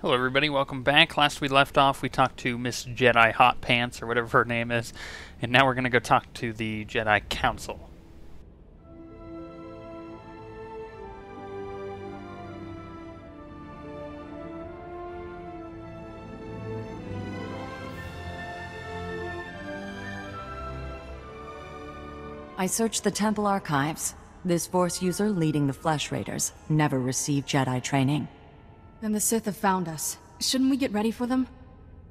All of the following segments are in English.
Hello everybody, welcome back. Last we left off, we talked to Miss Jedi Hot Pants, or whatever her name is, and now we're going to go talk to the Jedi Council. I searched the temple archives. This Force user leading the Flesh Raiders never received Jedi training. Then the Sith have found us. Shouldn't we get ready for them?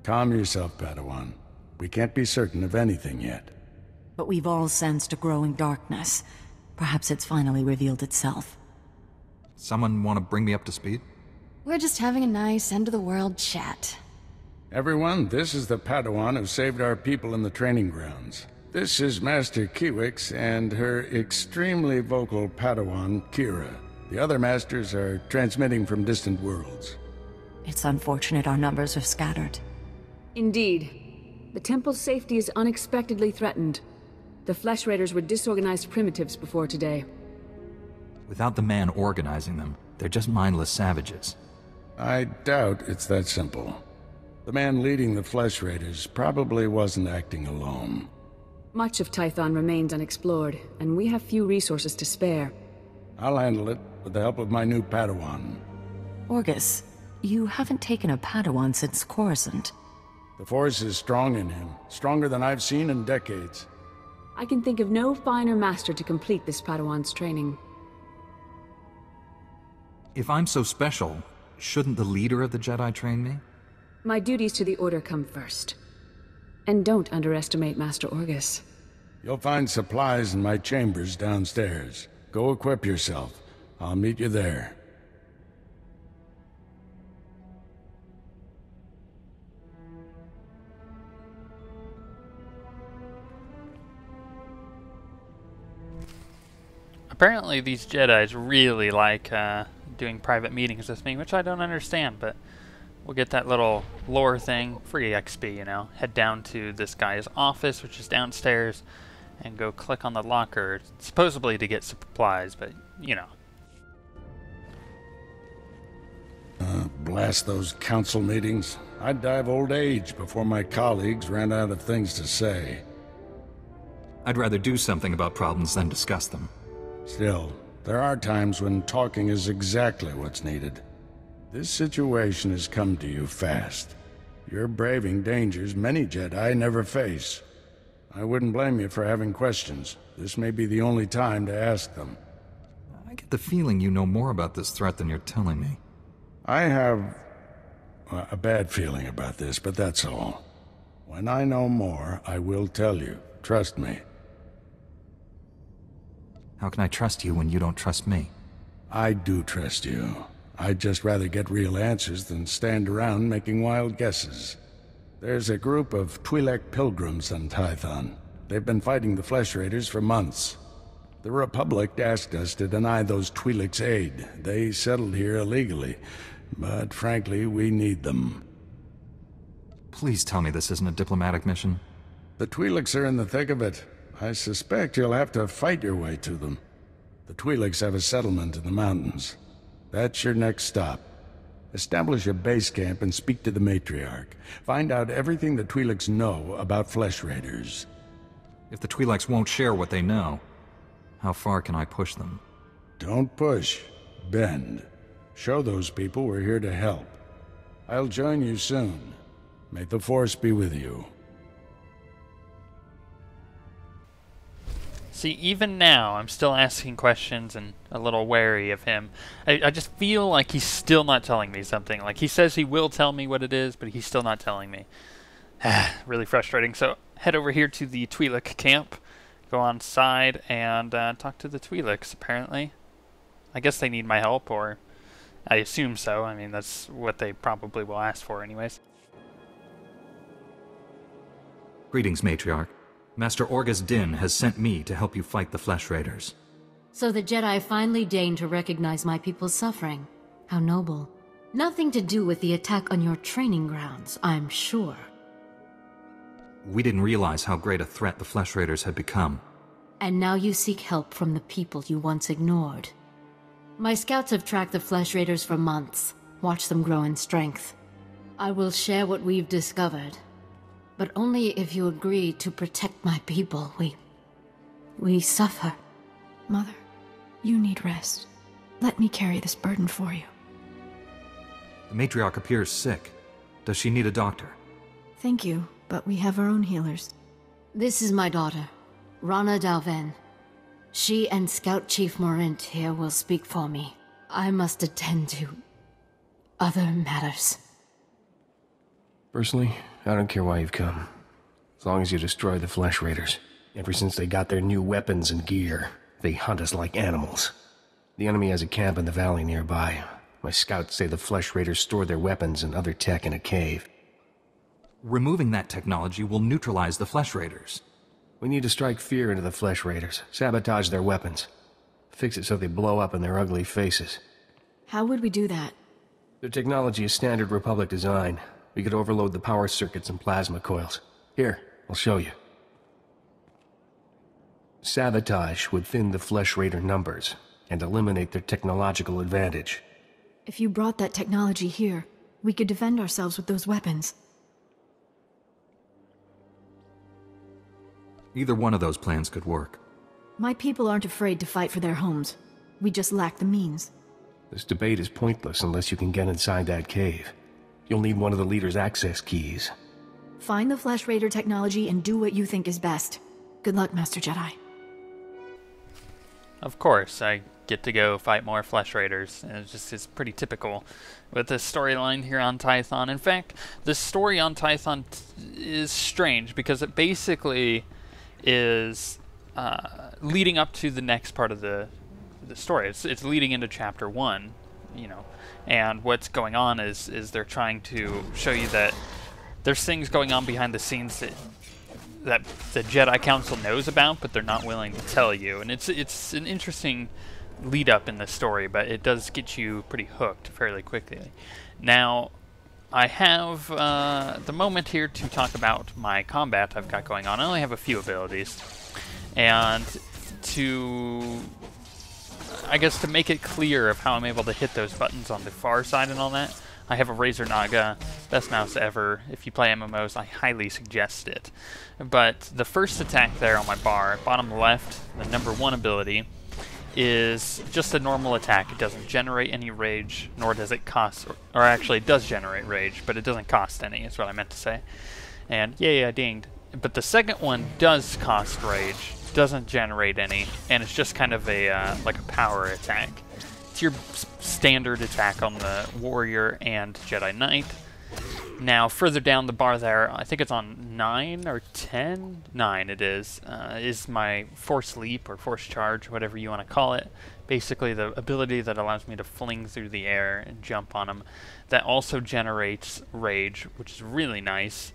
Calm yourself, Padawan. We can't be certain of anything yet. But we've all sensed a growing darkness. Perhaps it's finally revealed itself. Someone want to bring me up to speed? We're just having a nice end-of-the-world chat. Everyone, this is the Padawan who saved our people in the training grounds. This is Master Kiwix and her extremely vocal Padawan, Kira. The other masters are transmitting from distant worlds. It's unfortunate our numbers are scattered. Indeed. The temple's safety is unexpectedly threatened. The Flesh Raiders were disorganized primitives before today. Without the man organizing them, they're just mindless savages. I doubt it's that simple. The man leading the Flesh Raiders probably wasn't acting alone. Much of Tython remains unexplored, and we have few resources to spare. I'll handle it with the help of my new Padawan. Orgus, you haven't taken a Padawan since Coruscant. The Force is strong in him, stronger than I've seen in decades. I can think of no finer master to complete this Padawan's training. If I'm so special, shouldn't the leader of the Jedi train me? My duties to the Order come first. And don't underestimate Master Orgus. You'll find supplies in my chambers downstairs. Go equip yourself. I'll meet you there. Apparently these Jedis really like doing private meetings with me, which I don't understand, but we'll get that little lore thing, free XP, you know. Head down to this guy's office, which is downstairs, and go click on the locker, supposedly to get supplies, but, you know. Blast those council meetings. I'd die of old age before my colleagues ran out of things to say. I'd rather do something about problems than discuss them. Still, there are times when talking is exactly what's needed. This situation has come to you fast. You're braving dangers many Jedi never face. I wouldn't blame you for having questions. This may be the only time to ask them. I get the feeling you know more about this threat than you're telling me. I have a bad feeling about this, but that's all. When I know more, I will tell you. Trust me. How can I trust you when you don't trust me? I do trust you. I'd just rather get real answers than stand around making wild guesses. There's a group of Twi'lek pilgrims on Tython. They've been fighting the Flesh Raiders for months. The Republic asked us to deny those Twi'leks aid. They settled here illegally, but frankly, we need them. Please tell me this isn't a diplomatic mission. The Twi'leks are in the thick of it. I suspect you'll have to fight your way to them. The Twi'leks have a settlement in the mountains. That's your next stop. Establish a base camp and speak to the Matriarch. Find out everything the Twi'leks know about Flesh Raiders. If the Twi'leks won't share what they know, how far can I push them? Don't push. Bend. Show those people we're here to help. I'll join you soon. May the Force be with you. See, even now, I'm still asking questions and a little wary of him. I just feel like he's still not telling me something. Like, he says he will tell me what it is, but he's still not telling me. Really frustrating. So, head over here to the Twi'lek camp. Go on side and talk to the Twi'leks, apparently. I guess they need my help, or I assume so. I mean, that's what they probably will ask for anyways. Greetings, Matriarch. Master Orgus Din has sent me to help you fight the Flesh Raiders. So the Jedi finally deigned to recognize my people's suffering. How noble. Nothing to do with the attack on your training grounds, I'm sure. We didn't realize how great a threat the Flesh Raiders had become. And now you seek help from the people you once ignored. My scouts have tracked the Flesh Raiders for months, watched them grow in strength. I will share what we've discovered, but only if you agree to protect my people. We suffer. Mother, you need rest. Let me carry this burden for you. The matriarch appears sick. Does she need a doctor? Thank you, but we have our own healers. This is my daughter, Rana Dalven. She and Scout Chief Morint here will speak for me. I must attend to other matters. Personally, I don't care why you've come. As long as you destroy the Flesh Raiders. Ever since they got their new weapons and gear, they hunt us like animals. The enemy has a camp in the valley nearby. My scouts say the Flesh Raiders store their weapons and other tech in a cave. Removing that technology will neutralize the Flesh Raiders. We need to strike fear into the Flesh Raiders, sabotage their weapons. Fix it so they blow up in their ugly faces. How would we do that? Their technology is standard Republic design. We could overload the power circuits and plasma coils. Here, I'll show you. Sabotage would thin the Flesh Raider numbers and eliminate their technological advantage. If you brought that technology here, we could defend ourselves with those weapons. Either one of those plans could work. My people aren't afraid to fight for their homes. We just lack the means. This debate is pointless unless you can get inside that cave. You'll need one of the leader's access keys. Find the Flesh Raider technology and do what you think is best. Good luck, Master Jedi. Of course, I get to go fight more Flesh Raiders, and it's pretty typical with the storyline here on Tython. In fact, the story on Tython is strange because it basically is leading up to the next part of the story. It's leading into Chapter 1, you know, and what's going on is they're trying to show you that there's things going on behind the scenes that the Jedi Council knows about, but they're not willing to tell you. And it's an interesting lead up in the story, but it does get you pretty hooked fairly quickly. Now, I have the moment here to talk about my combat I've got going on. I only have a few abilities, and I guess to make it clear of how I'm able to hit those buttons on the far side and all that, I have a Razor Naga, best mouse ever. If you play MMOs, I highly suggest it. But the first attack there on my bar, bottom left, the number 1 ability, is just a normal attack. It doesn't generate any rage, nor does it cost, or actually it does generate rage, but it doesn't cost any, is what I meant to say. And yay, I dinged. But the second one does cost rage, doesn't generate any, and it's just kind of a like a power attack. It's your standard attack on the Warrior and Jedi Knight. Now, further down the bar there, I think it's on 9 or 10? 9 it is my Force Leap or Force Charge, whatever you want to call it. Basically the ability that allows me to fling through the air and jump on them. That also generates rage, which is really nice.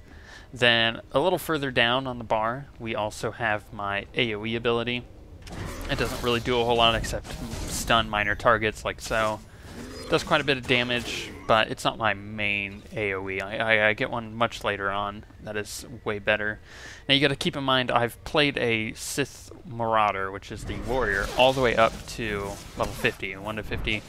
Then, a little further down on the bar, we also have my AoE ability. It doesn't really do a whole lot except stun minor targets like so. Does quite a bit of damage, but it's not my main AoE. I get one much later on that is way better. Now you got to keep in mind I've played a Sith Marauder, which is the Warrior, all the way up to level 50, 1 to 50.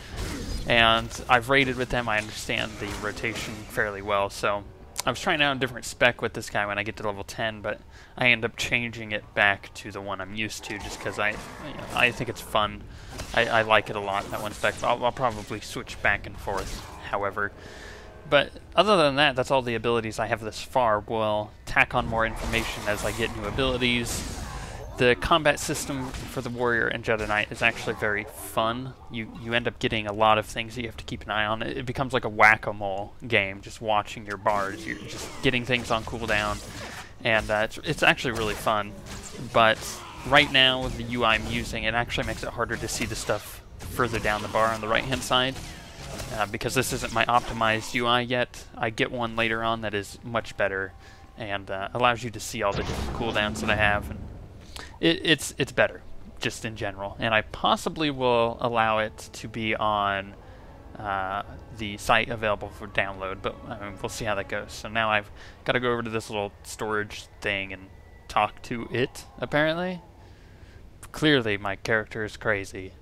And I've raided with them. I understand the rotation fairly well, so I was trying out a different spec with this guy when I get to level 10, but I end up changing it back to the one I'm used to just because I think it's fun. I like it a lot, that one spec. I'll probably switch back and forth, however. But other than that, that's all the abilities I have this far. We'll tack on more information as I get new abilities. The combat system for the Warrior and Jedi Knight is actually very fun. You end up getting a lot of things that you have to keep an eye on. It becomes like a whack-a-mole game, just watching your bars. You're just getting things on cooldown, and it's actually really fun. But right now, with the UI I'm using, it actually makes it harder to see the stuff further down the bar on the right-hand side. Because this isn't my optimized UI yet, I get one later on that is much better and allows you to see all the different cooldowns that I have. And it's better, just in general. And I possibly will allow it to be on the site available for download, but we'll see how that goes. So now I've got to go over to this little storage thing and talk to it, apparently. Clearly, my character is crazy.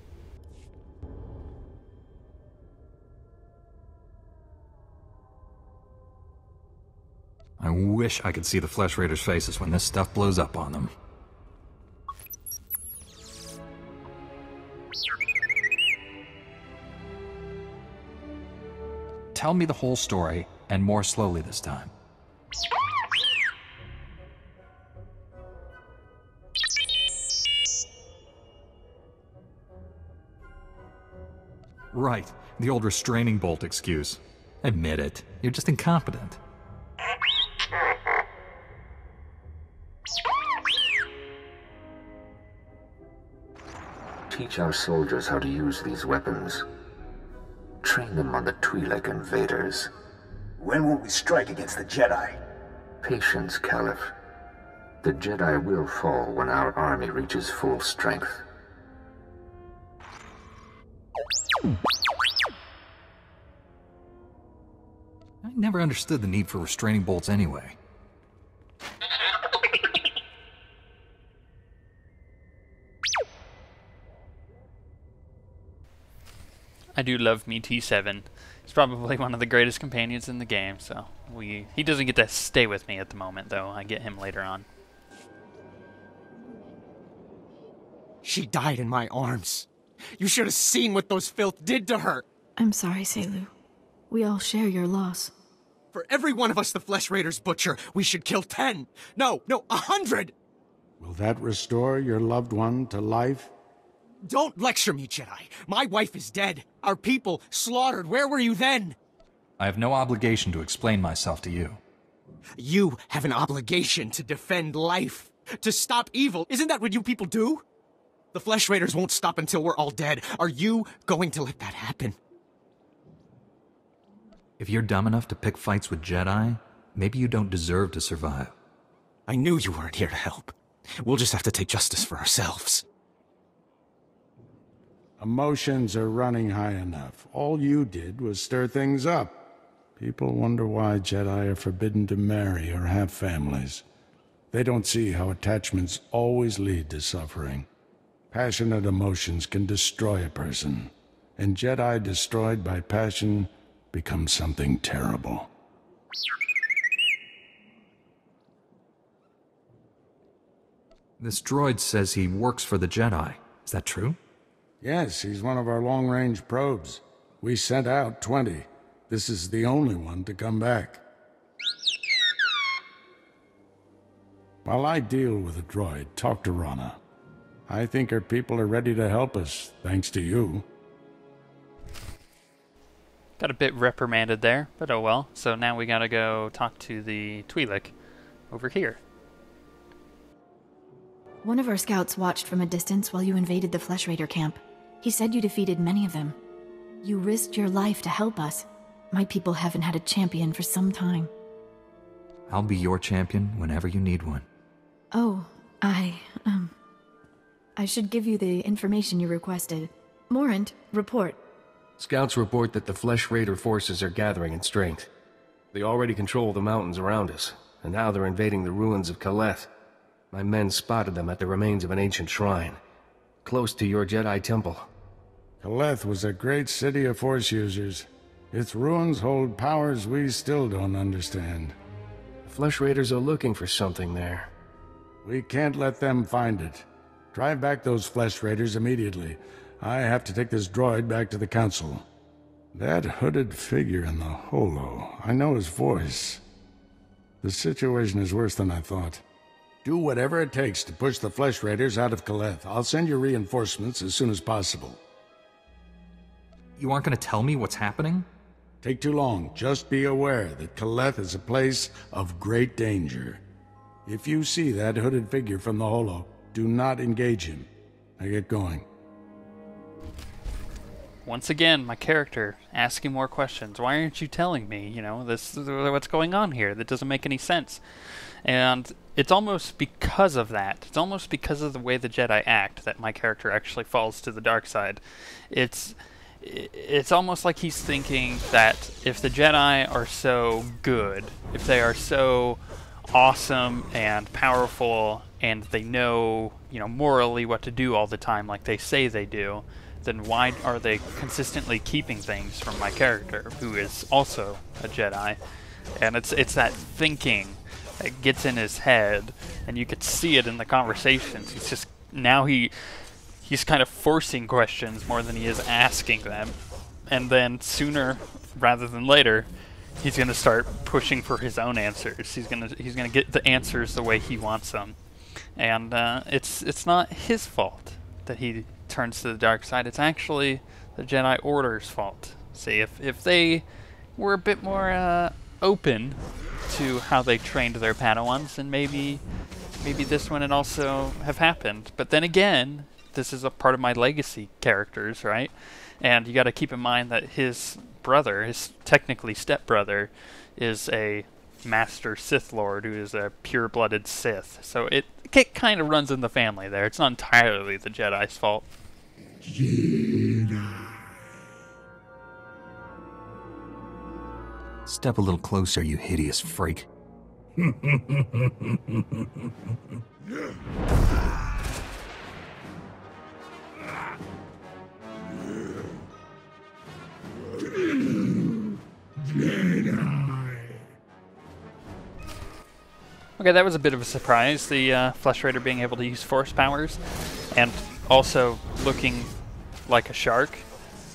I wish I could see the Flesh Raiders' faces when this stuff blows up on them. Tell me the whole story, and more slowly this time. Right, the old restraining bolt excuse. Admit it, you're just incompetent. Teach our soldiers how to use these weapons. Train them on the Twi'lek invaders. When will we strike against the Jedi? Patience, Caliph. The Jedi will fall when our army reaches full strength. I never understood the need for restraining bolts anyway. I do love me T7. He's probably one of the greatest companions in the game, so he doesn't get to stay with me at the moment, though. I get him later on. She died in my arms. You should have seen what those filth did to her. I'm sorry, Selu. We all share your loss. For every one of us the Flesh Raiders butcher, we should kill 10. No, 100! Will that restore your loved one to life? Don't lecture me, Jedi. My wife is dead. Our people slaughtered. Where were you then? I have no obligation to explain myself to you. You have an obligation to defend life, to stop evil. Isn't that what you people do? The Flesh Raiders won't stop until we're all dead. Are you going to let that happen? If you're dumb enough to pick fights with Jedi, maybe you don't deserve to survive. I knew you weren't here to help. We'll just have to take justice for ourselves. Emotions are running high enough. All you did was stir things up. People wonder why Jedi are forbidden to marry or have families. They don't see how attachments always lead to suffering. Passionate emotions can destroy a person, and Jedi destroyed by passion become something terrible. This droid says he works for the Jedi. Is that true? Yes, he's one of our long-range probes. We sent out 20. This is the only one to come back. While I deal with the droid, talk to Rana. I think her people are ready to help us, thanks to you. Got a bit reprimanded there, but oh well. So now we gotta go talk to the Twi'lek over here. One of our scouts watched from a distance while you invaded the Flesh Raider camp. He said you defeated many of them. You risked your life to help us. My people haven't had a champion for some time. I'll be your champion whenever you need one. Oh, I should give you the information you requested. Morant, report. Scouts report that the Flesh Raider forces are gathering in strength. They already control the mountains around us, and now they're invading the ruins of Kaleth. My men spotted them at the remains of an ancient shrine, close to your Jedi temple. Kaleth was a great city of Force users. Its ruins hold powers we still don't understand. The Flesh Raiders are looking for something there. We can't let them find it. Drive back those Flesh Raiders immediately. I have to take this droid back to the Council. That hooded figure in the holo, I know his voice. The situation is worse than I thought. Do whatever it takes to push the Flesh Raiders out of Kaleth. I'll send you reinforcements as soon as possible. You aren't going to tell me what's happening? Take too long. Just be aware that Kaleth is a place of great danger. If you see that hooded figure from the holo, do not engage him. Now get going. Once again, my character asking more questions. Why aren't you telling me, you know, this what's going on here? That doesn't make any sense. And it's almost because of that. It's almost because of the way the Jedi act that my character actually falls to the dark side. It's almost like he's thinking that if the Jedi are so good, if they are so awesome and powerful, and they know, you know, morally what to do all the time like they say they do, then why are they consistently keeping things from my character, who is also a Jedi? And it's that thinking that gets in his head, and you could see it in the conversations. He's just, now he's kind of forcing questions more than he is asking them. And then sooner rather than later, he's going to start pushing for his own answers. He's going to get the answers the way he wants them. And it's not his fault that he turns to the dark side. It's actually the Jedi Order's fault. See, if they were a bit more open to how they trained their Padawans, then maybe this wouldn't also have happened. But then again, this is a part of my legacy characters, right? And you got to keep in mind that his brother, his technically stepbrother, is a Master Sith Lord who is a pure-blooded Sith. So it kind of runs in the family there. It's not entirely the Jedi's fault. Step a little closer, you hideous freak. Okay, that was a bit of a surprise, the Flesh Raider being able to use Force powers, and also looking like a shark.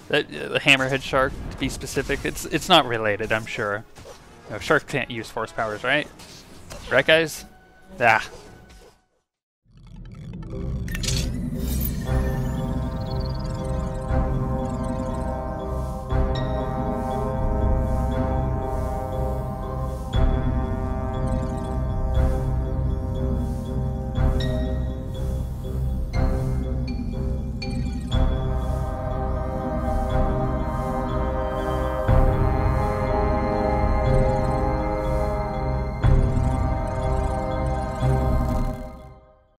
The hammerhead shark, to be specific. It's not related, I'm sure. No, sharks can't use Force powers, right? Right, guys? Ah,